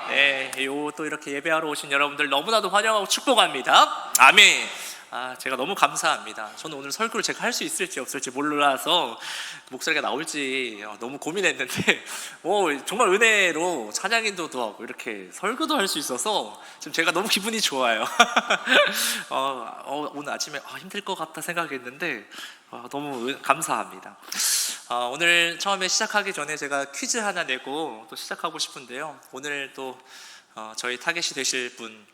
네, 또 이렇게 예배하러 오신 여러분들 너무나도 환영하고 축복합니다. 아멘. 제가 너무 감사합니다. 저는 오늘 설교를 제가 할 수 있을지 없을지 몰라서 목소리가 나올지 너무 고민했는데 정말 은혜로 찬양인도도 하고 이렇게 설교도 할 수 있어서 지금 제가 너무 기분이 좋아요. 오늘 아침에 힘들 것 같다 생각했는데 너무 감사합니다. 오늘 처음에 시작하기 전에 제가 퀴즈 하나 내고 또 시작하고 싶은데요. 오늘 또 저희 타겟이 되실 분,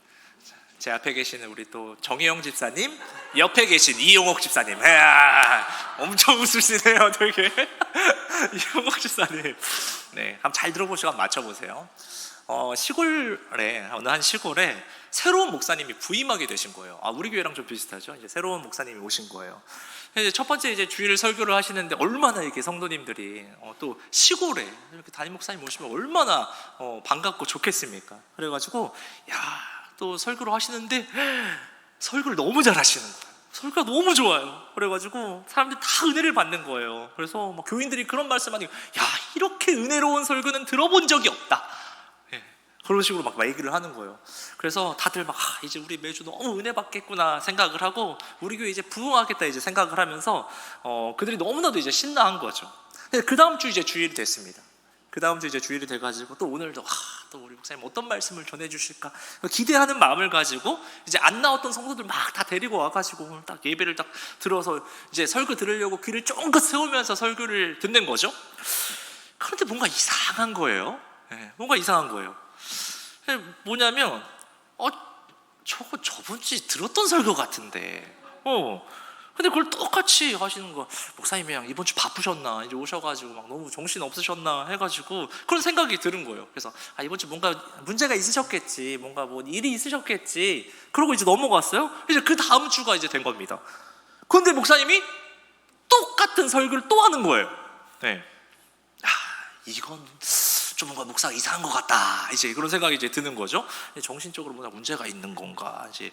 제 앞에 계시는 우리 또 정혜영 집사님, 옆에 계신 이용옥 집사님. 엄청 웃으시네요, 되게. 이용옥 집사님. 네, 한번 잘 들어보시고 한번 맞춰보세요. 시골에, 어느 한 시골에 새로운 목사님이 부임하게 되신 거예요. 우리 교회랑 좀 비슷하죠. 이제 새로운 목사님이 오신 거예요. 이제 첫 번째 이제 주일 설교를 하시는데 얼마나 이렇게 성도님들이 또 시골에 이렇게 담임 목사님 오시면 얼마나 반갑고 좋겠습니까? 그래가지고 또 설교를 하시는데 설교를 너무 잘하시는 거예요. 설교가 너무 좋아요. 그래가지고 사람들이 다 은혜를 받는 거예요. 그래서 막 교인들이 그런 말씀하니 이렇게 은혜로운 설교는 들어본 적이 없다. 그런 식으로 막 얘기를 하는 거예요. 그래서 다들 막 이제 우리 매주 너무 은혜 받겠구나 생각을 하고 우리 교회 이제 부흥하겠다 이제 생각을 하면서 그들이 너무나도 이제 신나한 거죠. 그 다음 주 이제 주일이 됐습니다. 그 다음 주 이제 주일이 돼가지고 또 오늘도 또 우리 목사님 어떤 말씀을 전해주실까 기대하는 마음을 가지고 이제 안 나왔던 성도들 막 다 데리고 와가지고 오늘 딱 예배를 딱 들어서 이제 설교 들으려고 귀를 쫑긋 세우면서 설교를 듣는 거죠. 그런데 뭔가 이상한 거예요. 뭔가 이상한 거예요. 뭐냐면 저거 저번 주에 들었던 설교 같은데 근데 그걸 똑같이 하시는 거. 목사님이랑 이번 주 바쁘셨나, 이제 오셔가지고 막 너무 정신 없으셨나 해가지고 그런 생각이 드는 거예요. 그래서 이번 주 뭔가 문제가 있으셨겠지, 뭔가 뭐 일이 있으셨겠지, 그러고 이제 넘어갔어요. 이제 그 다음 주가 이제 된 겁니다. 그런데 목사님이 똑같은 설교를 또 하는 거예요. 이건 좀 뭔가 목사가 이상한 것 같다, 이제 그런 생각이 이제 드는 거죠. 정신적으로 뭔가 문제가 있는 건가, 이제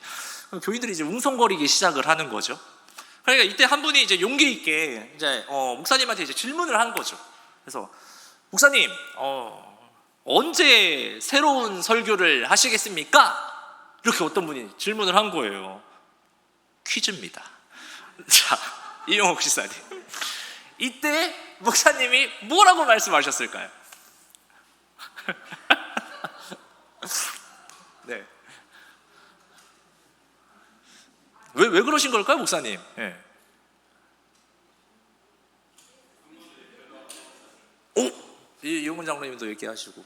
교인들이 이제 웅성거리기 시작을 하는 거죠. 그러니까 이때 한 분이 이제 용기 있게 이제 목사님한테 이제 질문을 한 거죠. 그래서 목사님, 언제 새로운 설교를 하시겠습니까? 이렇게 어떤 분이 질문을 한 거예요. 퀴즈입니다. 자, 이용옥 지사님, 이때 목사님이 뭐라고 말씀하셨을까요? 네. 왜 그러신 걸까요, 목사님? 이용훈 장로님도 얘기하시고,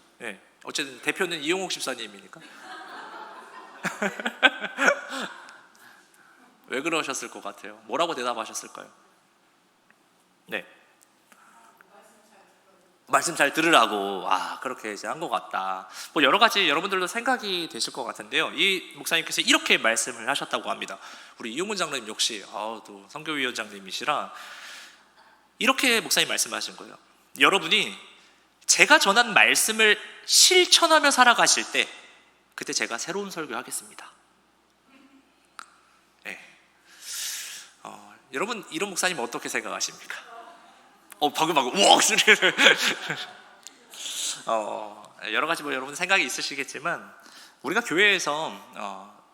어쨌든 대표는 이용옥 집사님이니까. 왜 그러셨을 것 같아요? 뭐라고 대답하셨을까요? 네. 말씀 잘 들으라고 그렇게 이제 한 것 같다. 뭐 여러 가지 여러분들도 생각이 되실 것 같은데요. 이 목사님께서 이렇게 말씀을 하셨다고 합니다. 우리 이용훈 장로님 역시 또 선교위원장님이시라 이렇게 목사님 말씀하신 거예요. 여러분이 제가 전한 말씀을 실천하며 살아가실 때 그때 제가 새로운 설교하겠습니다. 여러분 이런 목사님 어떻게 생각하십니까? 방금 우와 소리를 여러 가지 여러분 생각이 있으시겠지만 우리가 교회에서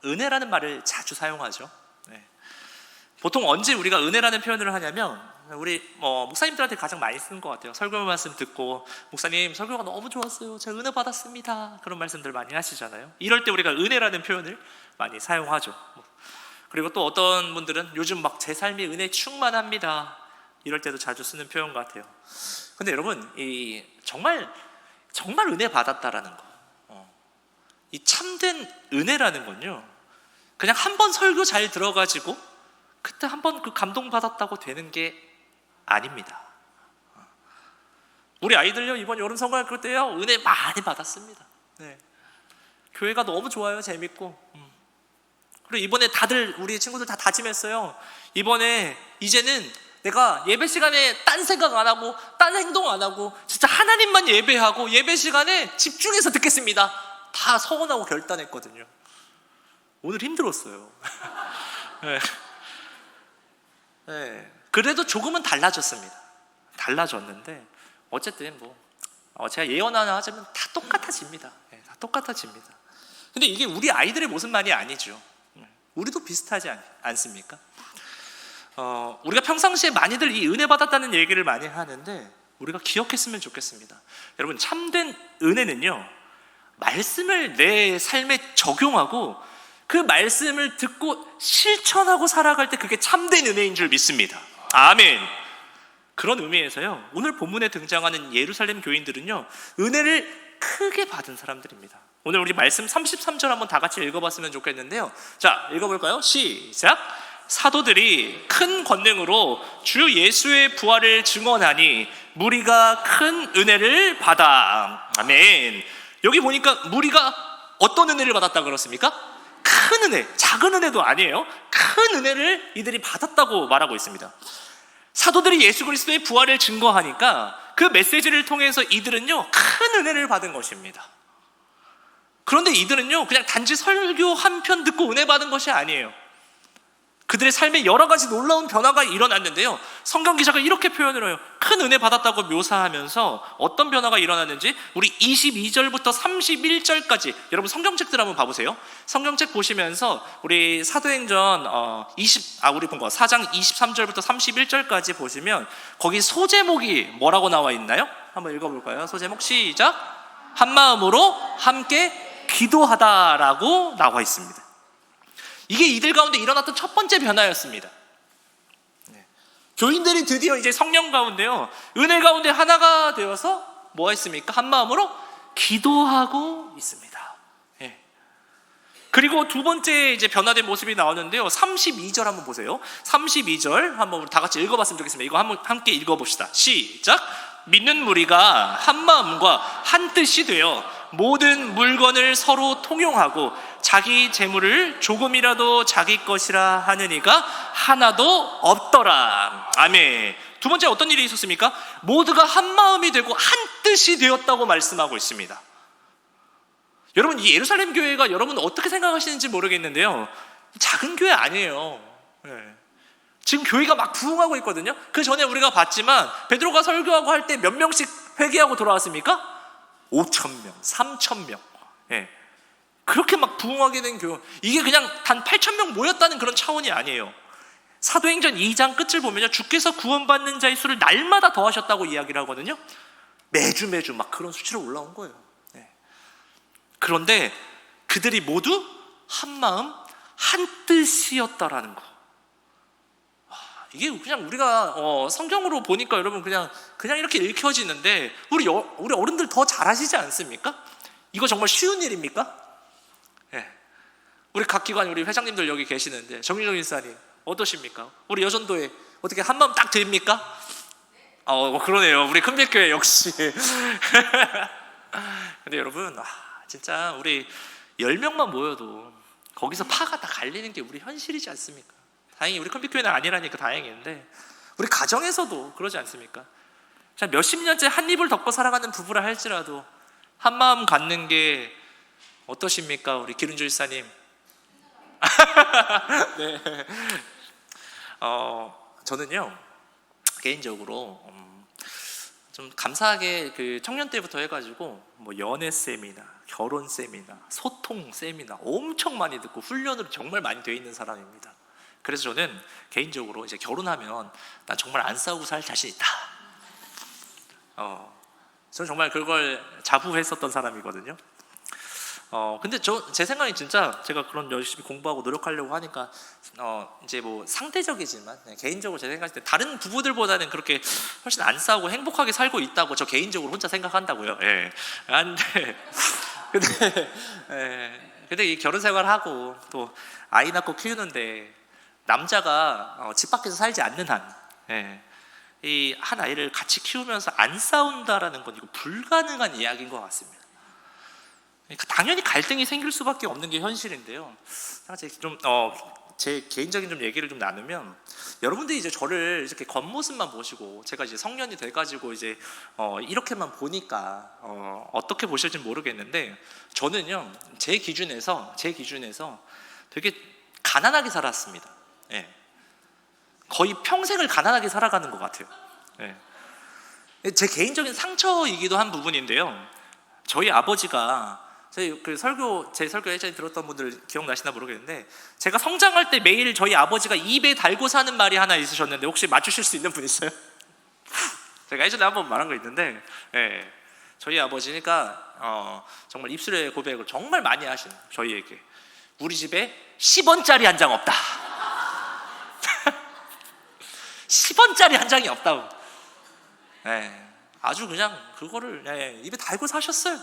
은혜라는 말을 자주 사용하죠. 보통 언제 우리가 은혜라는 표현을 하냐면 우리 목사님들한테 가장 많이 쓰는 것 같아요. 설교 말씀 듣고 목사님 설교가 너무 좋았어요, 제가 은혜 받았습니다, 그런 말씀들 많이 하시잖아요. 이럴 때 우리가 은혜라는 표현을 많이 사용하죠. 그리고 또 어떤 분들은 요즘 막 제 삶이 은혜 충만합니다, 이럴 때도 자주 쓰는 표현 같아요. 근데 여러분 정말 은혜 받았다라는 거, 이 참된 은혜라는 건요 그냥 한 번 설교 잘 들어가지고 그때 한 번 그 감동 받았다고 되는 게 아닙니다. 우리 아이들요 이번 여름 성가할 때요 은혜 많이 받았습니다. 교회가 너무 좋아요, 재밌고. 그리고 이번에 다들 우리 친구들 다 다짐했어요. 이번에 이제는 내가 예배 시간에 딴 생각 안 하고 딴 행동 안 하고 진짜 하나님만 예배하고 예배 시간에 집중해서 듣겠습니다, 다 서원하고 결단했거든요. 오늘 힘들었어요. 그래도 조금은 달라졌습니다. 달라졌는데 어쨌든 제가 예언 하나 하자면 다 똑같아집니다. 다 똑같아집니다. 근데 이게 우리 아이들의 모습만이 아니죠. 우리도 비슷하지 않습니까? 우리가 평상시에 많이들 이 은혜 받았다는 얘기를 많이 하는데 우리가 기억했으면 좋겠습니다. 여러분, 참된 은혜는요, 말씀을 내 삶에 적용하고 그 말씀을 듣고 실천하고 살아갈 때 그게 참된 은혜인 줄 믿습니다. 아멘. 그런 의미에서요, 오늘 본문에 등장하는 예루살렘 교인들은요, 은혜를 크게 받은 사람들입니다. 오늘 우리 말씀 33절 한번 다 같이 읽어봤으면 좋겠는데요. 자, 읽어볼까요? 시작. 사도들이 큰 권능으로 주 예수의 부활을 증언하니 무리가 큰 은혜를 받아. 아멘. 여기 보니까 무리가 어떤 은혜를 받았다 그렇습니까? 큰 은혜, 작은 은혜도 아니에요. 큰 은혜를 이들이 받았다고 말하고 있습니다. 사도들이 예수 그리스도의 부활을 증거하니까 그 메시지를 통해서 이들은요, 큰 은혜를 받은 것입니다. 그런데 이들은요, 그냥 단지 설교 한 편 듣고 은혜 받은 것이 아니에요. 그들의 삶에 여러 가지 놀라운 변화가 일어났는데요, 성경 기자가 이렇게 표현을 해요. 큰 은혜 받았다고 묘사하면서 어떤 변화가 일어났는지 우리 22절부터 31절까지 여러분 성경책들 한번 봐보세요. 성경책 보시면서 우리 사도행전 우리 본 거 4장 23절부터 31절까지 보시면 거기 소제목이 뭐라고 나와 있나요? 한번 읽어볼까요? 소제목 시작. 한 마음으로 함께 기도하다라고 나와 있습니다. 이게 이들 가운데 일어났던 첫 번째 변화였습니다. 교인들이 드디어 이제 성령 가운데요, 은혜 가운데 하나가 되어서 뭐 했습니까? 한 마음으로 기도하고 있습니다. 그리고 두 번째 이제 변화된 모습이 나오는데요, 32절 한번 보세요. 32절 한번 다 같이 읽어봤으면 좋겠습니다. 이거 한번 함께 읽어봅시다. 시작. 믿는 무리가 한 마음과 한 뜻이 되어 모든 물건을 서로 통용하고 자기 재물을 조금이라도 자기 것이라 하는 이가 하나도 없더라. 아멘. 두 번째 어떤 일이 있었습니까? 모두가 한 마음이 되고 한 뜻이 되었다고 말씀하고 있습니다. 여러분, 이 예루살렘 교회가 여러분 어떻게 생각하시는지 모르겠는데요, 작은 교회 아니에요. 지금 교회가 막 부흥하고 있거든요. 그 전에 우리가 봤지만 베드로가 설교하고 할 때 몇 명씩 회개하고 돌아왔습니까? 5,000명, 3,000명. 그렇게 막 부흥하게 된 교회, 이게 그냥 단 8,000명 모였다는 그런 차원이 아니에요. 사도행전 2장 끝을 보면요, 주께서 구원받는 자의 수를 날마다 더하셨다고 이야기를 하거든요. 매주 막 그런 수치로 올라온 거예요. 그런데 그들이 모두 한 마음 한 뜻이었다라는 거. 이게 그냥 우리가 성경으로 보니까 여러분 그냥 이렇게 읽혀지는데 우리 어른들 더 잘하시지 않습니까? 이거 정말 쉬운 일입니까? 우리 각 기관 우리 회장님들 여기 계시는데 정윤정 인사님 어떠십니까? 우리 여전도에 어떻게 한 마음 딱 됩니까? 그러네요. 우리 큰빛교회 역시. 근데 여러분, 진짜 우리 10명만 모여도 거기서 파가 다 갈리는 게 우리 현실이지 않습니까? 다행히 우리 큰빛교회는 아니라니까 다행인데 우리 가정에서도 그러지 않습니까? 몇십 년째 한 입을 덮고 살아가는 부부라 할지라도 한 마음 갖는 게 어떠십니까? 우리 기른주 일사님. 네. 저는요 개인적으로 좀 감사하게 그 청년 때부터 해가지고 뭐 연애 세미나, 결혼 세미나, 소통 세미나 엄청 많이 듣고 훈련으로 정말 많이 되어 있는 사람입니다. 그래서 저는 개인적으로 이제 결혼하면 난 정말 안 싸우고 살 자신 있다. 저는 정말 그걸 자부했었던 사람이거든요. 근데 제 생각에 진짜 제가 그런 열심히 공부하고 노력하려고 하니까 이제 뭐 상대적이지만 개인적으로 제 생각할 때 다른 부부들보다는 그렇게 훨씬 안 싸우고 행복하게 살고 있다고 저 개인적으로 혼자 생각한다고요. 근데 이 결혼 생활하고 또 아이 낳고 키우는데 남자가 집 밖에서 살지 않는 한 이 한 아이를 같이 키우면서 안 싸운다라는 건 이거 불가능한 이야기인 것 같습니다. 그러니까 당연히 갈등이 생길 수밖에 없는 게 현실인데요. 제 개인적인 좀 얘기를 좀 나누면 여러분들이 이제 저를 이렇게 겉모습만 보시고 제가 이제 성년이 돼가지고 이제 이렇게만 보니까 어떻게 보실지 모르겠는데 저는요 제 기준에서 되게 가난하게 살았습니다. 거의 평생을 가난하게 살아가는 것 같아요. 제 개인적인 상처이기도 한 부분인데요. 저희 아버지가 저희 제 설교 예전에 들었던 분들 기억나시나 모르겠는데, 제가 성장할 때 매일 저희 아버지가 입에 달고 사는 말이 하나 있으셨는데 혹시 맞추실 수 있는 분 있어요? 제가 예전에 한번 말한 거 있는데, 예, 저희 아버지니까 정말 입술의 고백을 정말 많이 하신 저희에게, 우리 집에 10원짜리 한 장 없다. 10원짜리 한 장이 없다고. 예, 아주 그냥 그거를 입에 달고 사셨어요.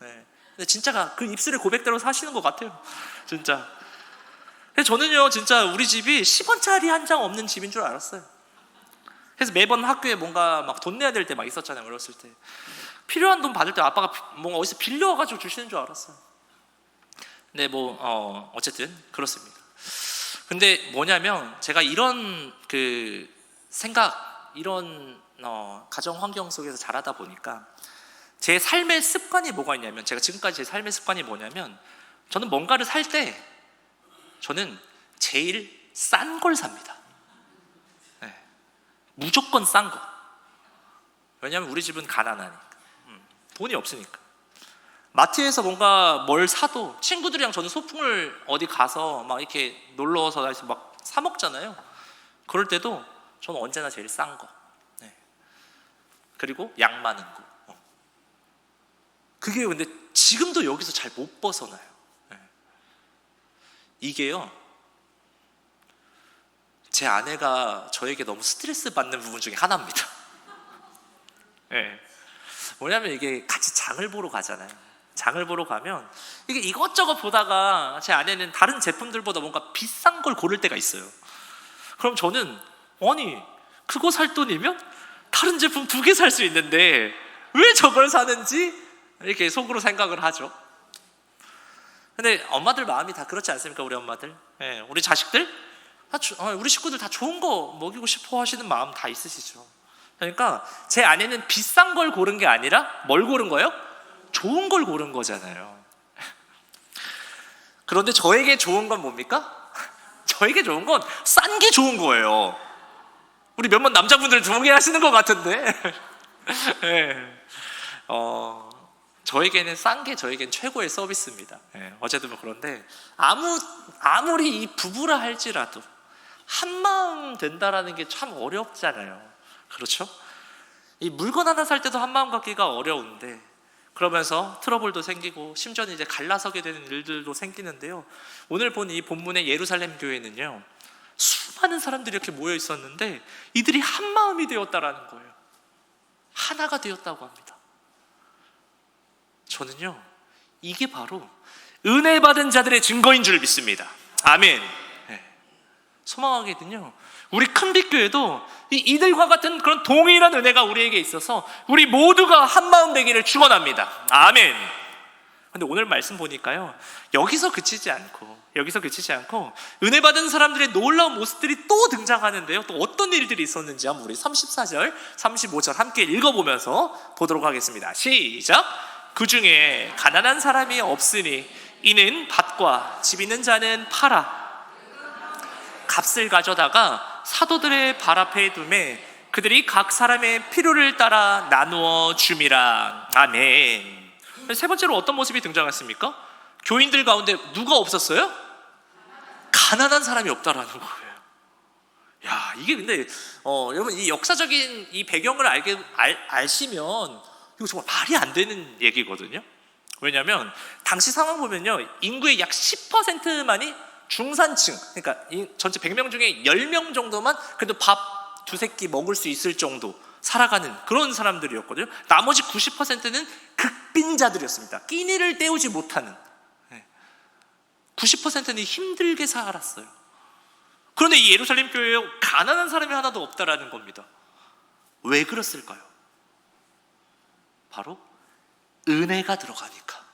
예, 근데 진짜가 그 입술의 고백대로 사시는 것 같아요, 진짜. 그래서 저는요, 진짜 우리 집이 10원짜리 한 장 없는 집인 줄 알았어요. 그래서 매번 학교에 뭔가 막 돈 내야 될 때 막 있었잖아요, 어렸을 때. 필요한 돈 받을 때 아빠가 뭔가 어디서 빌려가지고 주시는 줄 알았어요. 근데 어쨌든 그렇습니다. 근데 뭐냐면, 제가 이런 생각, 이런 가정 환경 속에서 자라다 보니까 제 삶의 습관이 뭐가 있냐면, 제가 지금까지 제 삶의 습관이 뭐냐면, 저는 뭔가를 살 때 저는 제일 싼 걸 삽니다. 네. 무조건 싼 거. 왜냐하면 우리 집은 가난하니까, 돈이 없으니까. 마트에서 뭔가 뭘 사도 친구들이랑 저는 소풍을 어디 가서 막 이렇게 놀러서 막 사 먹잖아요. 그럴 때도 저는 언제나 제일 싼 거. 네. 그리고 양 많은 거. 그게 근데 지금도 여기서 잘 못 벗어나요. 네. 이게요, 제 아내가 저에게 너무 스트레스 받는 부분 중에 하나입니다. 네. 뭐냐면, 이게 같이 장을 보러 가잖아요. 장을 보러 가면 이게 이것저것 보다가 제 아내는 다른 제품들보다 뭔가 비싼 걸 고를 때가 있어요. 그럼 저는, 아니 그거 살 돈이면 다른 제품 2개 살 수 있는데 왜 저걸 사는지 이렇게 속으로 생각을 하죠. 근데 엄마들 마음이 다 그렇지 않습니까? 우리 엄마들, 우리 자식들, 우리 식구들 다 좋은 거 먹이고 싶어 하시는 마음 다 있으시죠. 그러니까 제 아내는 비싼 걸 고른 게 아니라 뭘 고른 거예요? 좋은 걸 고른 거잖아요. 그런데 저에게 좋은 건 뭡니까? 저에게 좋은 건 싼 게 좋은 거예요. 우리 몇몇 남자분들 동의하시는 것 같은데. 네. 저에게는 싼 게 저에겐 최고의 서비스입니다. 어쨌든 그런데 아무리 이 부부라 할지라도 한마음 된다라는 게 참 어렵잖아요. 그렇죠? 이 물건 하나 살 때도 한마음 갖기가 어려운데, 그러면서 트러블도 생기고 심지어는 이제 갈라서게 되는 일들도 생기는데요. 오늘 본 이 본문의 예루살렘 교회는요, 수많은 사람들이 이렇게 모여 있었는데 이들이 한 마음이 되었다라는 거예요. 하나가 되었다고 합니다. 저는요, 이게 바로 은혜 받은 자들의 증거인 줄 믿습니다. 아멘. 소망하게는요, 우리 큰빛교회도 이들과 같은 그런 동일한 은혜가 우리에게 있어서 우리 모두가 한마음 되기를 축원합니다. 아멘. 근데 오늘 말씀 보니까요, 여기서 그치지 않고 은혜 받은 사람들의 놀라운 모습들이 또 등장하는데요. 또 어떤 일들이 있었는지 한번 우리 34절, 35절 함께 읽어보면서 보도록 하겠습니다. 시작. 그 중에 가난한 사람이 없으니 이는 밭과 집 있는 자는 팔아 값을 가져다가 사도들의 발 앞에 두매 그들이 각 사람의 필요를 따라 나누어 줌이라. 아멘. 세 번째로 어떤 모습이 등장했습니까? 교인들 가운데 누가 없었어요? 가난한 사람이 없다라는 거예요. 야, 이게 근데 여러분, 이 역사적인 이 배경을 아시면 이거 정말 말이 안 되는 얘기거든요. 왜냐하면 당시 상황 보면요, 인구의 약 10%만이 중산층, 그러니까 전체 100명 중에 10명 정도만 그래도 밥 2끼 먹을 수 있을 정도 살아가는 그런 사람들이었거든요. 나머지 90%는 극빈자들이었습니다. 끼니를 때우지 못하는. 90%는 힘들게 살았어요. 그런데 이 예루살렘 교회에 가난한 사람이 하나도 없다라는 겁니다. 왜 그랬을까요? 바로 은혜가 들어가니까.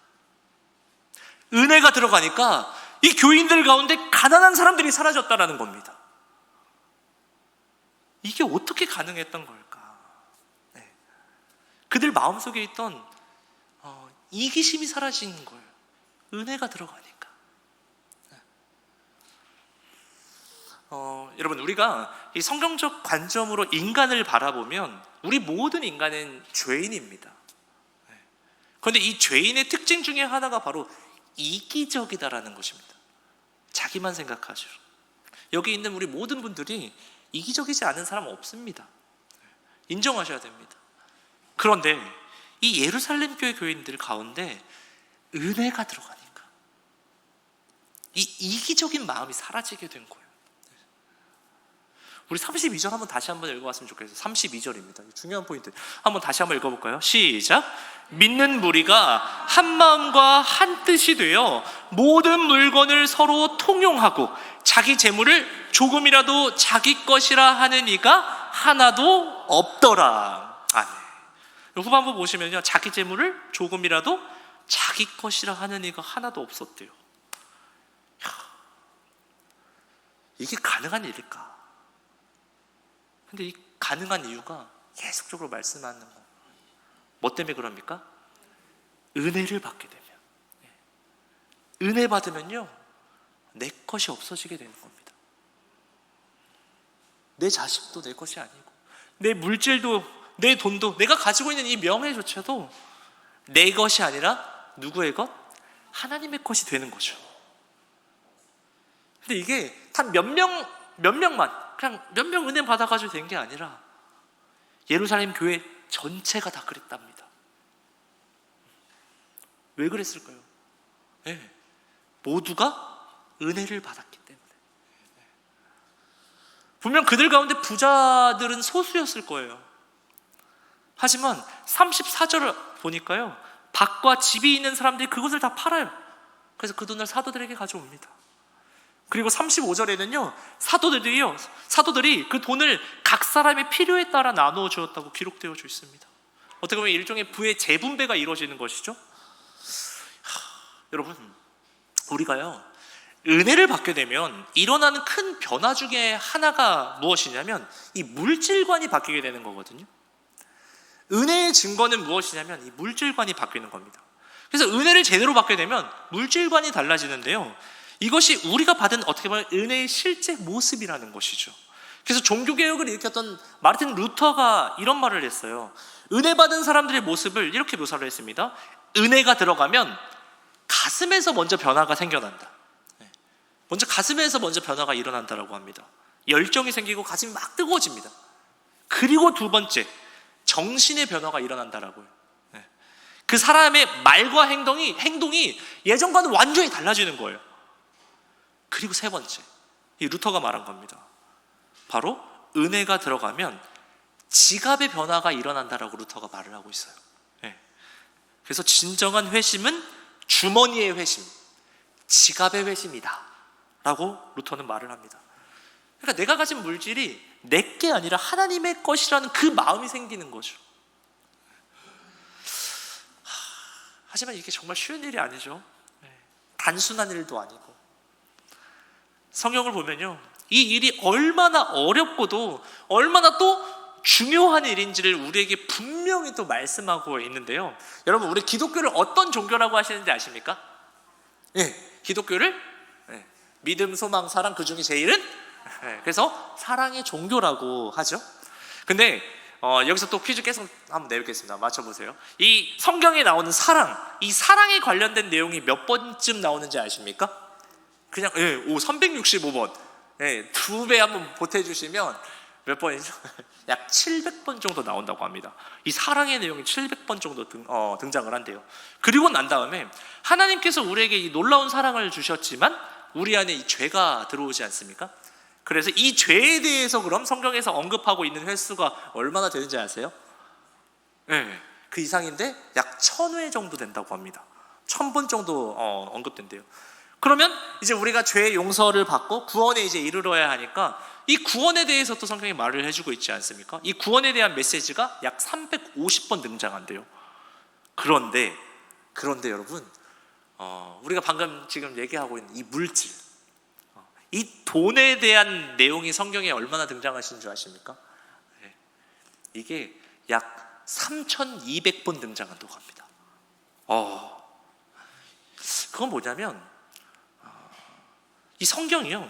은혜가 들어가니까 이 교인들 가운데 가난한 사람들이 사라졌다라는 겁니다. 이게 어떻게 가능했던 걸까? 그들 마음속에 있던 이기심이 사라진 거예요. 은혜가 들어가니까. 여러분, 우리가 이 성경적 관점으로 인간을 바라보면 우리 모든 인간은 죄인입니다. 그런데 이 죄인의 특징 중에 하나가 바로 이기적이다라는 것입니다. 자기만 생각하죠. 여기 있는 우리 모든 분들이 이기적이지 않은 사람 없습니다. 인정하셔야 됩니다. 그런데 이 예루살렘 교회 교인들 가운데 은혜가 들어가니까 이 이기적인 마음이 사라지게 된 거예요. 우리 32절 한번 다시 한번 읽어봤으면 좋겠어요. 32절입니다. 중요한 포인트. 한번 다시 한번 읽어볼까요? 시작. 믿는 무리가 한 마음과 한 뜻이 되어 모든 물건을 서로 통용하고 자기 재물을 조금이라도 자기 것이라 하는 이가 하나도 없더라. 후반부 보시면요, 자기 재물을 조금이라도 자기 것이라 하는 이가 하나도 없었대요. 이게 가능한 일일까? 근데 이 가능한 이유가 계속적으로 말씀하는 거. 뭐 때문에 그럽니까? 은혜를 받게 되면, 은혜 받으면요, 내 것이 없어지게 되는 겁니다. 내 자식도 내 것이 아니고, 내 물질도, 내 돈도, 내가 가지고 있는 이 명예조차도 내 것이 아니라 누구의 것? 하나님의 것이 되는 거죠. 근데 이게 단 몇 명만, 그냥 몇 명 은혜 받아가지고 된 게 아니라 예루살렘 교회 전체가 다 그랬답니다. 왜 그랬을까요? 모두가 은혜를 받았기 때문에. 분명 그들 가운데 부자들은 소수였을 거예요. 하지만 34절을 보니까요, 밭과 집이 있는 사람들이 그것을 다 팔아요. 그래서 그 돈을 사도들에게 가져옵니다. 그리고 35절에는요, 사도들이 그 돈을 각 사람의 필요에 따라 나누어 주었다고 기록되어 있습니다. 어떻게 보면 일종의 부의 재분배가 이루어지는 것이죠. 여러분, 우리가요, 은혜를 받게 되면 일어나는 큰 변화 중에 하나가 무엇이냐면 이 물질관이 바뀌게 되는 거거든요. 은혜의 증거는 무엇이냐면 이 물질관이 바뀌는 겁니다. 그래서 은혜를 제대로 받게 되면 물질관이 달라지는데요, 이것이 우리가 받은 어떻게 보면 은혜의 실제 모습이라는 것이죠. 그래서 종교개혁을 일으켰던 마르틴 루터가 이런 말을 했어요. 은혜 받은 사람들의 모습을 이렇게 묘사를 했습니다. 은혜가 들어가면 가슴에서 먼저 변화가 생겨난다. 먼저 가슴에서 먼저 변화가 일어난다라고 합니다. 열정이 생기고 가슴이 막 뜨거워집니다. 그리고 두 번째, 정신의 변화가 일어난다라고요. 그 사람의 말과 행동이 예전과는 완전히 달라지는 거예요. 그리고 세 번째, 이 루터가 말한 겁니다. 바로 은혜가 들어가면 지갑의 변화가 일어난다라고 루터가 말을 하고 있어요. 그래서 진정한 회심은 주머니의 회심, 지갑의 회심이다 라고 루터는 말을 합니다. 그러니까 내가 가진 물질이 내 게 아니라 하나님의 것이라는 그 마음이 생기는 거죠. 하지만 이게 정말 쉬운 일이 아니죠. 단순한 일도 아니고. 성경을 보면요, 이 일이 얼마나 어렵고도 얼마나 또 중요한 일인지를 우리에게 분명히 또 말씀하고 있는데요. 여러분, 우리 기독교를 어떤 종교라고 하시는지 아십니까? 기독교를 믿음, 소망, 사랑, 그 중에 제일은 그래서 사랑의 종교라고 하죠. 근데 여기서 또 퀴즈 계속 한번 내겠습니다. 맞춰보세요. 이 성경에 나오는 사랑, 이 사랑에 관련된 내용이 몇 번쯤 나오는지 아십니까? 그냥 365번, 2배 한번 보태주시면 몇 번이죠? 약 700번 정도 나온다고 합니다. 이 사랑의 내용이 700번 정도 등장을 한대요. 그리고 난 다음에 하나님께서 우리에게 이 놀라운 사랑을 주셨지만 우리 안에 이 죄가 들어오지 않습니까? 그래서 이 죄에 대해서 그럼 성경에서 언급하고 있는 횟수가 얼마나 되는지 아세요? 그 이상인데 약 1000회 정도 된다고 합니다. 1000번 정도 언급된대요. 그러면 이제 우리가 죄의 용서를 받고 구원에 이제 이르러야 하니까 이 구원에 대해서 또 성경이 말을 해주고 있지 않습니까? 이 구원에 대한 메시지가 약 350번 등장한대요. 그런데 여러분, 우리가 방금 지금 얘기하고 있는 이 물질, 이 돈에 대한 내용이 성경에 얼마나 등장하시는 줄 아십니까? 이게 약 3200번 등장한다고 합니다. 그건 뭐냐면 이 성경이요,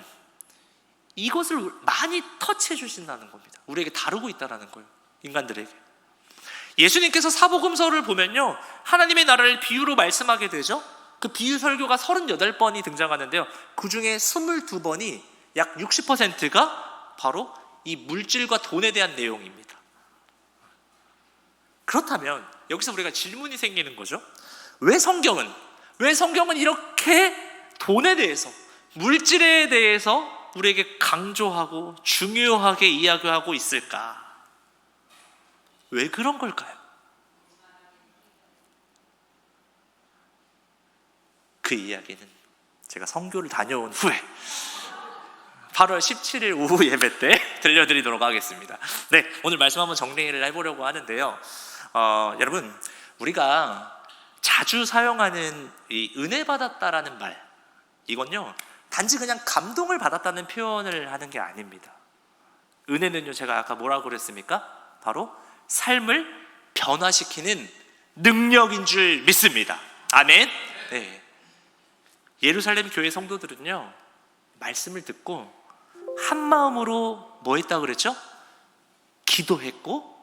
이것을 많이 터치해 주신다는 겁니다. 우리에게 다루고 있다는 거예요. 인간들에게. 예수님께서 사복음서를 보면요, 하나님의 나라를 비유로 말씀하게 되죠. 그 비유 설교가 38번이 등장하는데요, 그 중에 22번이 약 60%가 바로 이 물질과 돈에 대한 내용입니다. 그렇다면 여기서 우리가 질문이 생기는 거죠. 왜 성경은 이렇게 돈에 대해서, 물질에 대해서 우리에게 강조하고 중요하게 이야기하고 있을까? 왜 그런 걸까요? 그 이야기는 제가 선교를 다녀온 후에 8월 17일 오후 예배 때 들려드리도록 하겠습니다. 네, 오늘 말씀 한번 정리를 해보려고 하는데요. 여러분, 우리가 자주 사용하는 이 은혜 받았다라는 말, 이건요, 단지 그냥 감동을 받았다는 표현을 하는 게 아닙니다. 은혜는요, 제가 아까 뭐라고 그랬습니까? 바로 삶을 변화시키는 능력인 줄 믿습니다. 아멘. 네. 예루살렘 교회 성도들은요, 말씀을 듣고 한 마음으로 뭐 했다고 그랬죠? 기도했고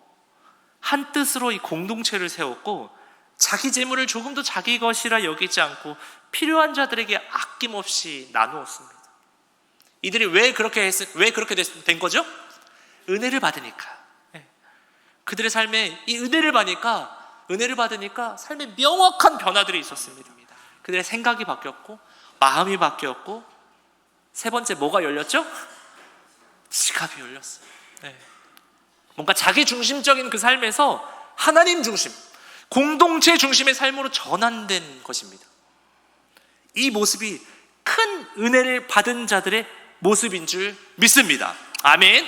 한 뜻으로 이 공동체를 세웠고 자기 재물을 조금도 자기 것이라 여기지 않고 필요한 자들에게 아낌없이 나누었습니다. 이들이 왜 그렇게 된 거죠? 은혜를 받으니까. 그들의 삶에 이 은혜를 받으니까 삶에 명확한 변화들이 있었습니다. 그들의 생각이 바뀌었고 마음이 바뀌었고, 세 번째 뭐가 열렸죠? 지갑이 열렸어요. 뭔가 자기 중심적인 그 삶에서 하나님 중심, 공동체 중심의 삶으로 전환된 것입니다. 이 모습이 큰 은혜를 받은 자들의 모습인 줄 믿습니다. 아멘.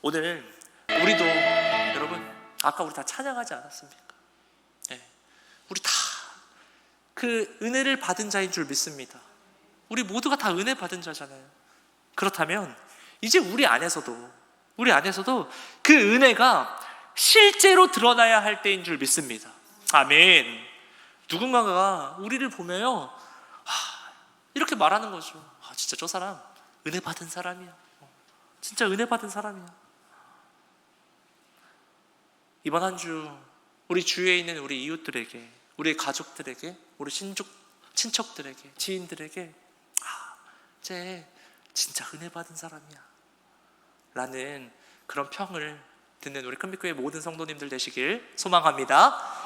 오늘 우리도, 여러분, 아까 우리 다 찬양하지 않았습니까? 우리 다 그 은혜를 받은 자인 줄 믿습니다. 우리 모두가 다 은혜 받은 자잖아요. 그렇다면 이제 우리 안에서도 그 은혜가 실제로 드러나야 할 때인 줄 믿습니다. 아멘. 누군가가 우리를 보면요, 이렇게 말하는 거죠. 진짜 저 사람 은혜 받은 사람이야. 진짜 은혜 받은 사람이야. 이번 한 주 우리 주위에 있는 우리 이웃들에게, 우리 가족들에게, 우리 친척들에게, 지인들에게 쟤 진짜 은혜 받은 사람이야 라는 그런 평을 듣는 우리 큰빛교회 모든 성도님들 되시길 소망합니다.